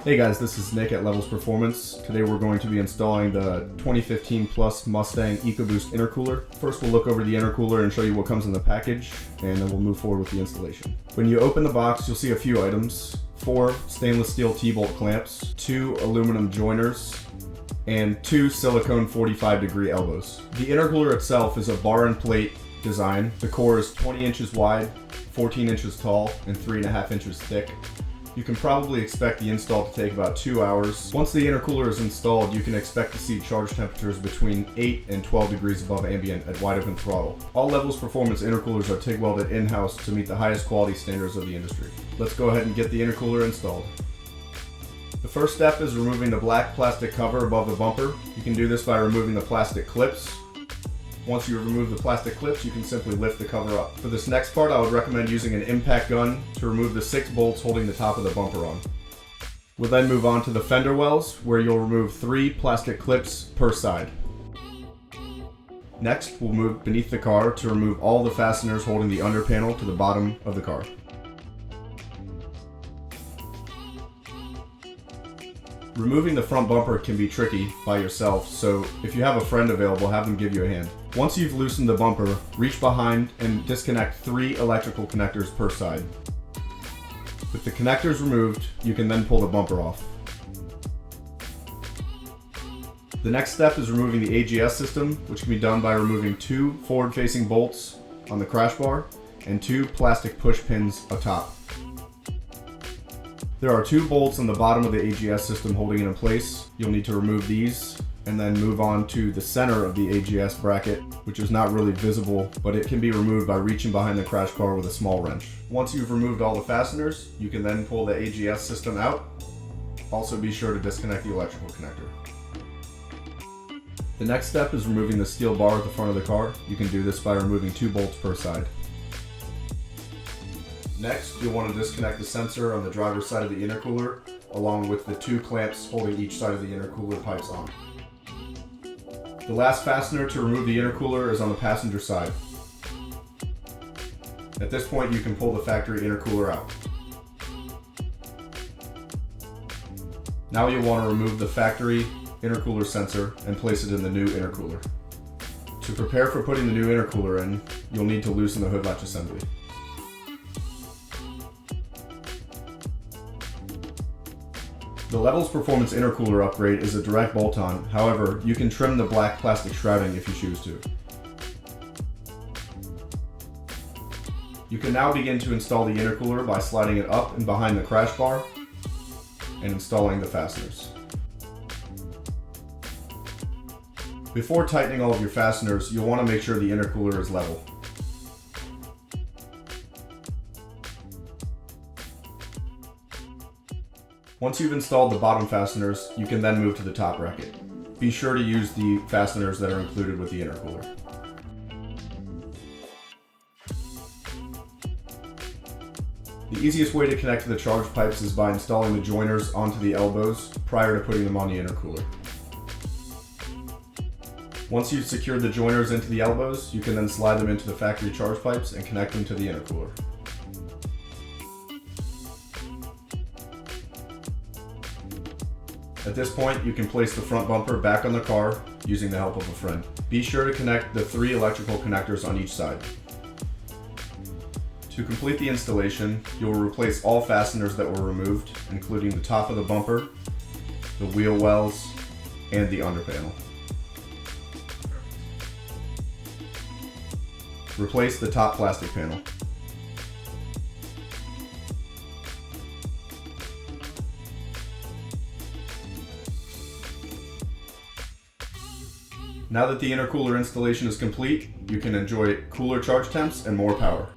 Hey guys, this is Nick at Levels Performance. Today we're going to be installing the 2015 Plus Mustang Ecoboost intercooler. First we'll look over the intercooler and show you what comes in the package, and then we'll move forward with the installation. When you open the box, you'll see a few items. 4 stainless steel T-bolt clamps, 2 aluminum joiners, and 2 silicone 45-degree elbows. The intercooler itself is a bar and plate design. The core is 20 inches wide, 14 inches tall, and 3.5 inches thick. You can probably expect the install to take about 2 hours. Once the intercooler is installed, you can expect to see charge temperatures between 8 and 12 degrees above ambient at wide open throttle. All Levels Performance intercoolers are TIG welded in-house to meet the highest quality standards of the industry. Let's go ahead and get the intercooler installed. The first step is removing the black plastic cover above the bumper. You can do this by removing the plastic clips. Once you remove the plastic clips, you can simply lift the cover up. For this next part, I would recommend using an impact gun to remove the 6 bolts holding the top of the bumper on. We'll then move on to the Fender Wells, where you'll remove 3 plastic clips per side. Next, we'll move beneath the car to remove all the fasteners holding the under panel to the bottom of the car. Removing the front bumper can be tricky by yourself, so if you have a friend available, have them give you a hand. Once you've loosened the bumper, reach behind and disconnect 3 electrical connectors per side. With the connectors removed, you can then pull the bumper off. The next step is removing the Ags system, which can be done by removing 2 forward-facing bolts on the crash bar and 2 plastic push pins atop. There are 2 bolts on the bottom of the Ags system holding it in place. You'll need to remove these and then move on to the center of the Ags bracket, which is not really visible, but it can be removed by reaching behind the crash bar with a small wrench. Once you've removed all the fasteners, you can then pull the Ags system out. Also be sure to disconnect the electrical connector. The next step is removing the steel bar at the front of the car. You can do this by removing 2 bolts per side. Next, you'll want to disconnect the sensor on the driver's side of the intercooler, along with the 2 clamps holding each side of the intercooler pipes on. The last fastener to remove the intercooler is on the passenger side. At this point, you can pull the factory intercooler out. Now you'll want to remove the factory intercooler sensor and place it in the new intercooler. To prepare for putting the new intercooler in, you'll need to loosen the hood latch assembly. The Levels Performance intercooler upgrade is a direct bolt-on. However, you can trim the black plastic shrouding if you choose to. You can now begin to install the intercooler by sliding it up and behind the crash bar and installing the fasteners. Before tightening all of your fasteners, you'll want to make sure the intercooler is level. Once you've installed the bottom fasteners, you can then move to the top bracket. Be sure to use the fasteners that are included with the intercooler. The easiest way to connect to the charge pipes is by installing the joiners onto the elbows prior to putting them on the intercooler. Once you've secured the joiners into the elbows, you can then slide them into the factory charge pipes and connect them to the intercooler. At this point, you can place the front bumper back on the car using the help of a friend. Be sure to connect the 3 electrical connectors on each side. To complete the installation, you will replace all fasteners that were removed, including the top of the bumper, the wheel wells, and the under panel. Replace the top plastic panel. Now that the intercooler installation is complete, you can enjoy cooler charge temps and more power.